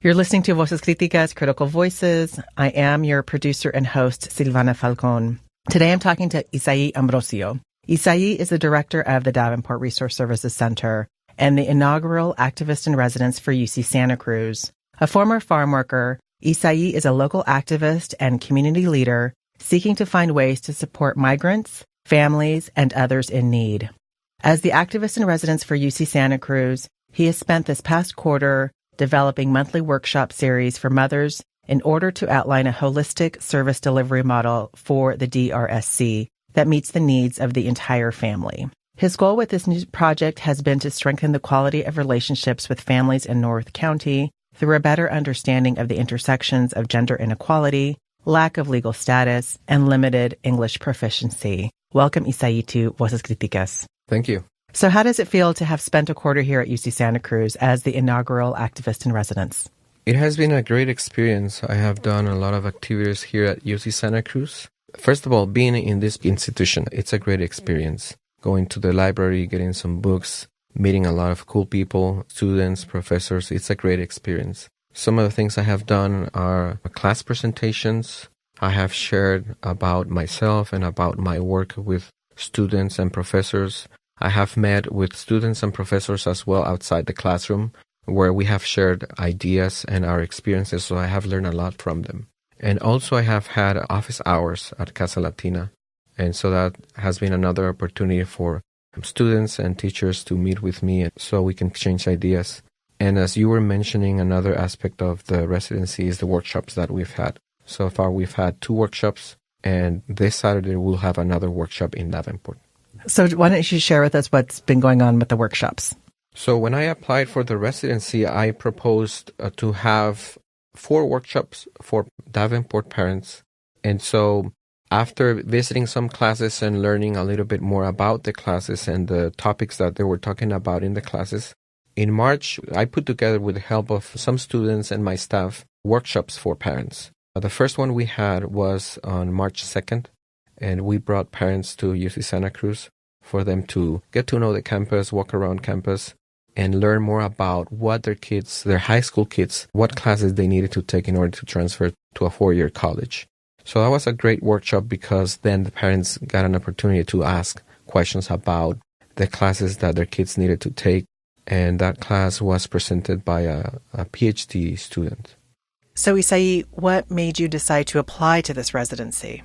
You're listening to Voces, Críticas, Critical Voices. I am your producer and host, Silvana Falcón. Today I'm talking to Isaí Ambrosio. Isaí is the director of the Davenport Resource Services Center and the inaugural activist in residence for UC Santa Cruz. A former farm worker, Isaí is a local activist and community leader seeking to find ways to support migrants, families, and others in need. As the activist in residence for UC Santa Cruz, he has spent this past quarter developing monthly workshop series for mothers in order to outline a holistic service delivery model for the DRSC that meets the needs of the entire family. His goal with this new project has been to strengthen the quality of relationships with families in North County through a better understanding of the intersections of gender inequality, lack of legal status, and limited English proficiency. Welcome, Isaí, to Voces Críticas. Thank you. So how does it feel to have spent a quarter here at UC Santa Cruz as the inaugural activist in residence? It has been a great experience. I have done a lot of activities here at UC Santa Cruz. First of all, being in this institution, it's a great experience. Going to the library, getting some books, meeting a lot of cool people, students, professors, it's a great experience. Some of the things I have done are class presentations. I have shared about myself and about my work with students and professors. I have met with students and professors as well outside the classroom where we have shared ideas and our experiences, so I have learned a lot from them. And also I have had office hours at Casa Latina, and so that has been another opportunity for students and teachers to meet with me so we can exchange ideas. And as you were mentioning, another aspect of the residency is the workshops that we've had. So far we've had 2 workshops, and this Saturday we'll have another workshop in Davenport. So why don't you share with us what's been going on with the workshops? So when I applied for the residency, I proposed to have 4 workshops for Davenport parents. And so after visiting some classes and learning a little bit more about the classes and the topics that they were talking about in the classes, in March, I put together, with the help of some students and my staff, workshops for parents. The first one we had was on March 2nd. And we brought parents to UC Santa Cruz for them to get to know the campus, walk around campus, and learn more about what their kids, their high school kids, what classes they needed to take in order to transfer to a 4-year college. So that was a great workshop because then the parents got an opportunity to ask questions about the classes that their kids needed to take. And that class was presented by a PhD student. So Isaí, what made you decide to apply to this residency?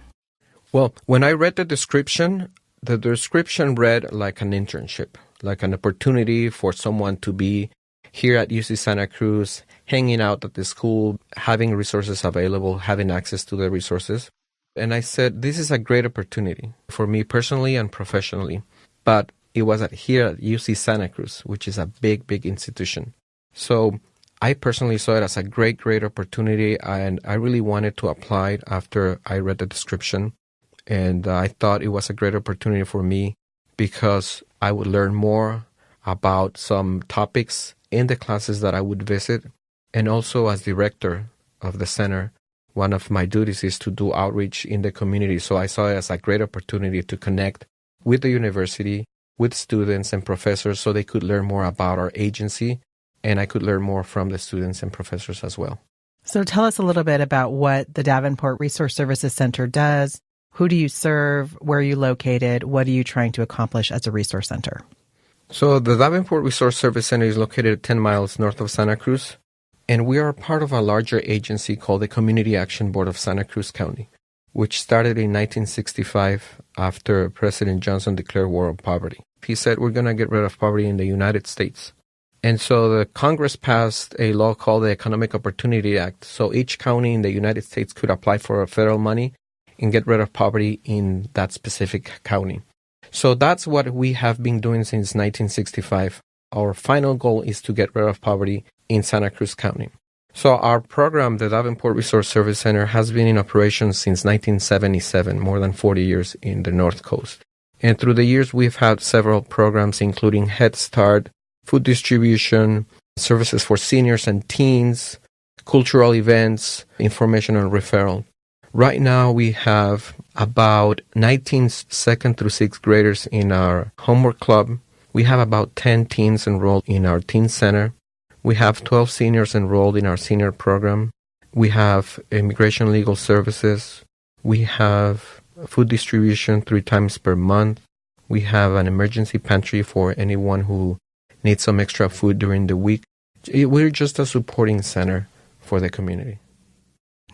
Well, when I read the description read like an internship, like an opportunity for someone to be here at UC Santa Cruz, hanging out at the school, having resources available, having access to the resources. And I said, this is a great opportunity for me personally and professionally. But it was here at UC Santa Cruz, which is a big, big institution. So I personally saw it as a great, great opportunity, and I really wanted to apply after I read the description. And I thought it was a great opportunity for me because I would learn more about some topics in the classes that I would visit. And also as director of the center, one of my duties is to do outreach in the community. So I saw it as a great opportunity to connect with the university, with students and professors so they could learn more about our agency, and I could learn more from the students and professors as well. So tell us a little bit about what the Davenport Resource Services Center does. Who do you serve? Where are you located? What are you trying to accomplish as a resource center? So the Davenport Resource Service Center is located 10 miles north of Santa Cruz, and we are part of a larger agency called the Community Action Board of Santa Cruz County, which started in 1965 after President Johnson declared war on poverty. He said, we're going to get rid of poverty in the United States. And so the Congress passed a law called the Economic Opportunity Act. So each county in the United States could apply for federal money and get rid of poverty in that specific county. So that's what we have been doing since 1965. Our final goal is to get rid of poverty in Santa Cruz County. So our program, the Davenport Resource Service Center, has been in operation since 1977, more than 40 years in the North Coast. And through the years, we've had several programs, including Head Start, food distribution, services for seniors and teens, cultural events, information and referral. Right now, we have about 19 second through 6th graders in our homework club. We have about 10 teens enrolled in our teen center. We have 12 seniors enrolled in our senior program. We have immigration legal services. We have food distribution 3 times per month. We have an emergency pantry for anyone who needs some extra food during the week. We're just a supporting center for the community.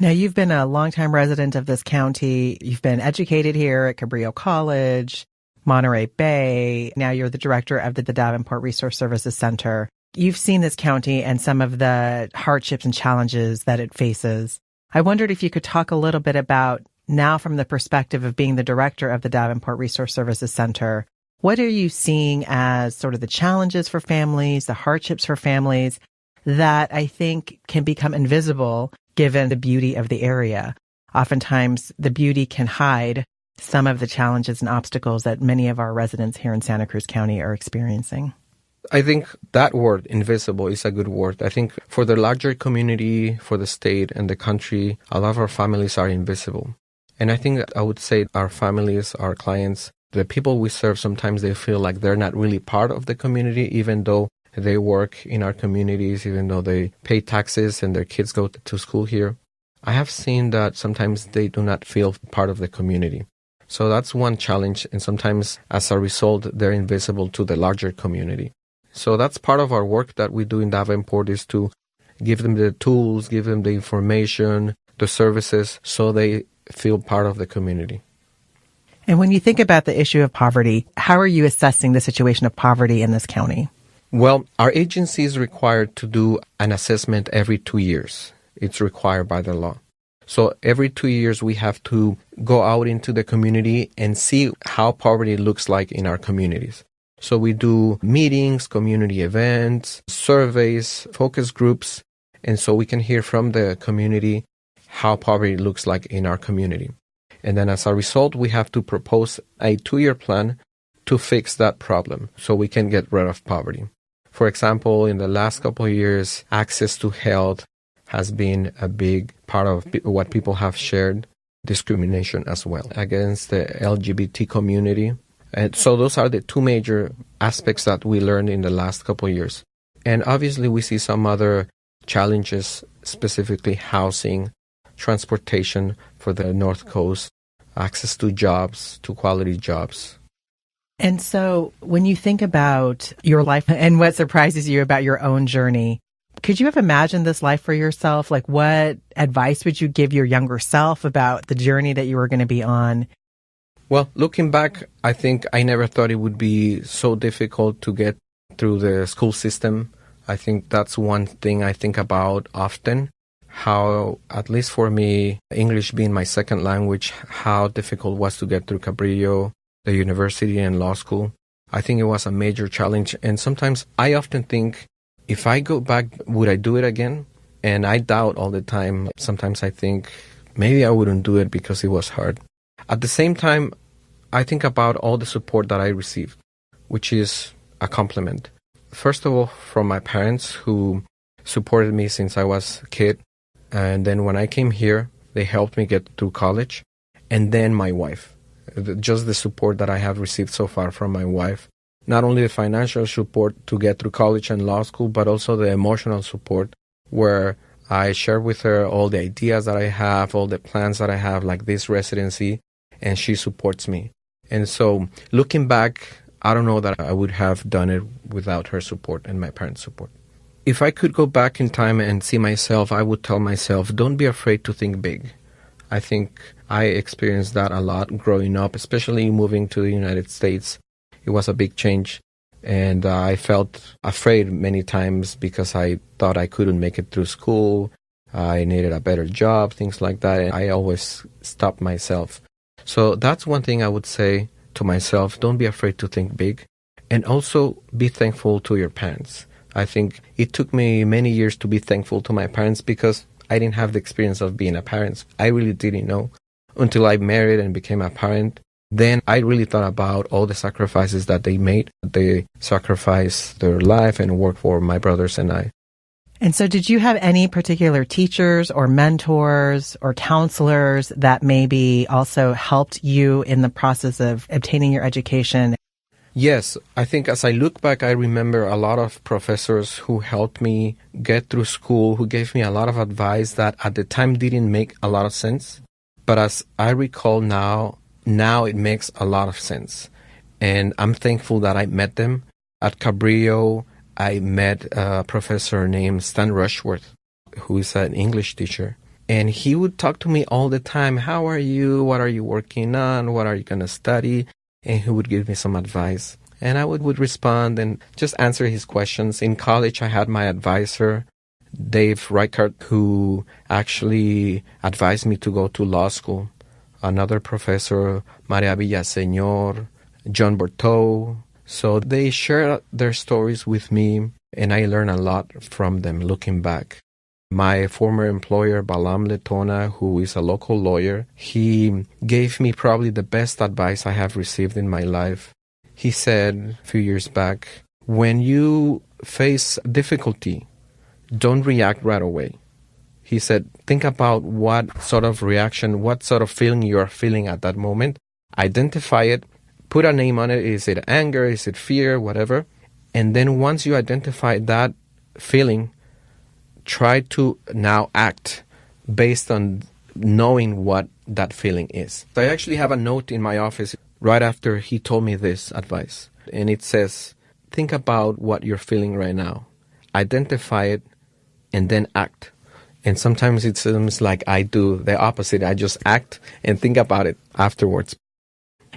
Now, you've been a longtime resident of this county. You've been educated here at Cabrillo College, Monterey Bay. Now you're the director of the Davenport Resource Services Center. You've seen this county and some of the hardships and challenges that it faces. I wondered if you could talk a little bit about, now from the perspective of being the director of the Davenport Resource Services Center, what are you seeing as sort of the challenges for families, the hardships for families that I think can become invisible given the beauty of the area? Oftentimes, the beauty can hide some of the challenges and obstacles that many of our residents here in Santa Cruz County are experiencing. I think that word, invisible, is a good word. I think for the larger community, for the state and the country, a lot of our families are invisible. And I think I would say our families, our clients, the people we serve, sometimes they feel like they're not really part of the community, even though they work in our communities, even though they pay taxes and their kids go to school here. I have seen that sometimes they do not feel part of the community. So that's one challenge. And sometimes as a result, they're invisible to the larger community. So that's part of our work that we do in Davenport, is to give them the tools, give them the information, the services, so they feel part of the community. And when you think about the issue of poverty, how are you assessing the situation of poverty in this county? Well, our agency is required to do an assessment every 2 years. It's required by the law. So every 2 years, we have to go out into the community and see how poverty looks like in our communities. So we do meetings, community events, surveys, focus groups, and so we can hear from the community how poverty looks like in our community. And then as a result, we have to propose a 2-year plan to fix that problem so we can get rid of poverty. For example, in the last couple of years, access to health has been a big part of what people have shared, discrimination as well against the LGBT community. And so those are the 2 major aspects that we learned in the last couple of years. And obviously we see some other challenges, specifically housing, transportation for the North Coast, access to jobs, to quality jobs. And so when you think about your life and what surprises you about your own journey, could you have imagined this life for yourself? Like, what advice would you give your younger self about the journey that you were going to be on? Well, looking back, I think I never thought it would be so difficult to get through the school system. I think that's one thing I think about often, how, at least for me, English being my second language, how difficult it was to get through Cabrillo, the university and law school. I think it was a major challenge. And sometimes I often think, if I go back, would I do it again? And I doubt all the time. Sometimes I think maybe I wouldn't do it because it was hard. At the same time, I think about all the support that I received, which is a compliment. First of all, from my parents who supported me since I was a kid. And then when I came here, they helped me get through college. And then my wife. Just the support that I have received so far from my wife. Not only the financial support to get through college and law school, but also the emotional support where I share with her all the ideas that I have, all the plans that I have, like this residency, and she supports me. And so looking back, I don't know that I would have done it without her support and my parents' support. If I could go back in time and see myself, I would tell myself, don't be afraid to think big. I think I experienced that a lot growing up, especially moving to the United States. It was a big change, and I felt afraid many times because I thought I couldn't make it through school. I needed a better job, things like that, and I always stopped myself. So that's one thing I would say to myself, don't be afraid to think big, and also be thankful to your parents. I think it took me many years to be thankful to my parents because I didn't have the experience of being a parent. I really didn't know until I married and became a parent. Then I really thought about all the sacrifices that they made. They sacrificed their life and work for my brothers and I. And so did you have any particular teachers or mentors or counselors that maybe also helped you in the process of obtaining your education? Yes, I think as I look back, I remember a lot of professors who helped me get through school, who gave me a lot of advice that at the time didn't make a lot of sense. But as I recall now it makes a lot of sense. And I'm thankful that I met them. At Cabrillo, I met a professor named Stan Rushworth, who is an English teacher. And he would talk to me all the time. How are you? What are you working on? What are you going to study? And he would give me some advice. And I would respond and just answer his questions. In college, I had my advisor, Dave Reichert, who actually advised me to go to law school. Another professor, Maria Villaseñor, John Berteau. So they shared their stories with me, and I learned a lot from them looking back. My former employer, Balam Letona, who is a local lawyer, he gave me probably the best advice I have received in my life. He said a few years back, when you face difficulty, don't react right away. He said, think about what sort of reaction, what sort of feeling you are feeling at that moment. Identify it, put a name on it. Is it anger? Is it fear? Whatever. And then once you identify that feeling, try to now act based on knowing what that feeling is. I actually have a note in my office right after he told me this advice. And it says, think about what you're feeling right now. Identify it and then act. And sometimes it seems like I do the opposite. I just act and think about it afterwards.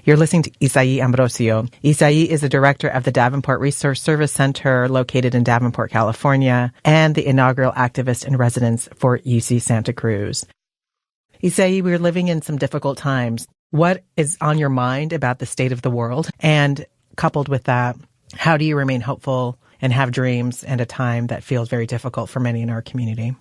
You're listening to Isaí Ambrosio. Isaí is the director of the Davenport Resource Services Center located in Davenport, California, and the inaugural activist in residence for UC Santa Cruz. Isaí, we're living in some difficult times. What is on your mind about the state of the world? And coupled with that, how do you remain hopeful and have dreams in a time that feels very difficult for many in our community?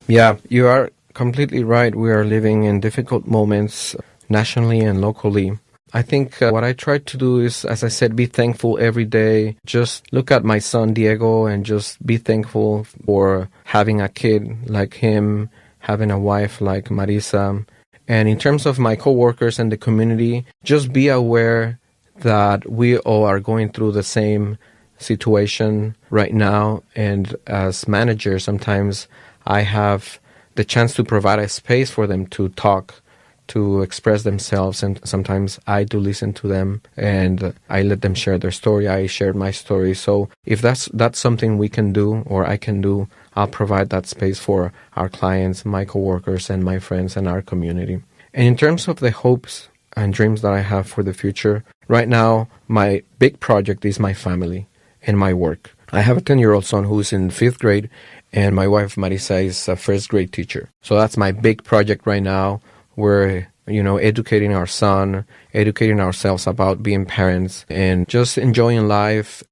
Yeah, you are completely right. We are living in difficult moments nationally and locally. I think what I try to do is, as I said, be thankful every day. Just look at my son, Diego, and just be thankful for having a kid like him, having a wife like Marisa. And in terms of my coworkers and the community, just be aware that we all are going through the same situation right now. And as manager, sometimes I have the chance to provide a space for them to talk, to express themselves, and sometimes I do listen to them and I let them share their story. I shared my story. So if that's something we can do or I can do, I'll provide that space for our clients, my coworkers, and my friends and our community. And in terms of the hopes and dreams that I have for the future, right now my big project is my family and my work. I have a 10-year-old son who's in 5th grade, and my wife Marisa is a 1st grade teacher. So that's my big project right now. We're, educating our son, educating ourselves about being parents, and just enjoying life.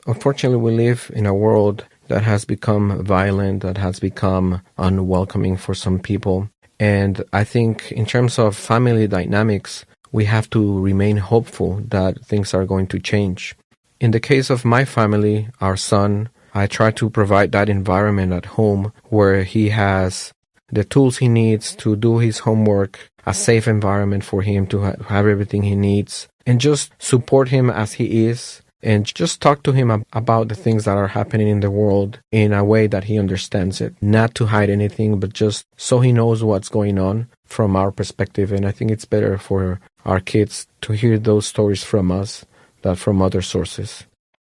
Unfortunately, we live in a world that has become violent, that has become unwelcoming for some people. And I think in terms of family dynamics, we have to remain hopeful that things are going to change. In the case of my family, our son, I try to provide that environment at home where he has the tools he needs to do his homework, a safe environment for him to have everything he needs, and just support him as he is, and just talk to him about the things that are happening in the world in a way that he understands it. Not to hide anything, but just so he knows what's going on from our perspective. And I think it's better for our kids to hear those stories from us than from other sources.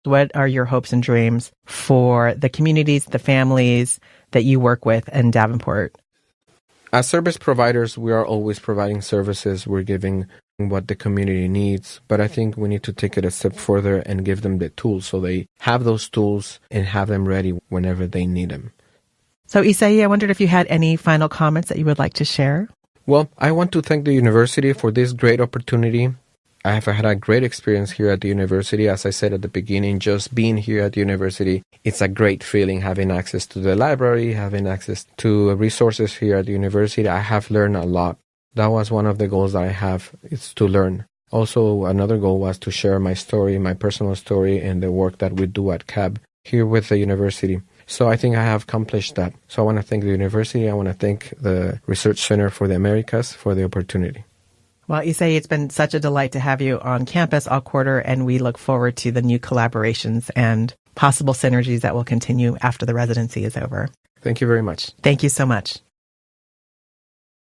What are your hopes and dreams for the communities, the families that you work with in Davenport? As service providers, we are always providing services. We're giving what the community needs. But I think we need to take it a step further and give them the tools so they have those tools and have them ready whenever they need them. So, Isaí, I wondered if you had any final comments that you would like to share? Well, I want to thank the university for this great opportunity. I have had a great experience here at the university. As I said at the beginning, just being here at the university, it's a great feeling having access to the library, having access to resources here at the university. I have learned a lot. That was one of the goals that I have, is to learn. Also, another goal was to share my story, my personal story, and the work that we do at CAB here with the university. So I think I have accomplished that. So I want to thank the university. I want to thank the Research Center for the Americas for the opportunity. Well, Isai, it's been such a delight to have you on campus all quarter, and we look forward to the new collaborations and possible synergies that will continue after the residency is over. Thank you very much. Thank you so much.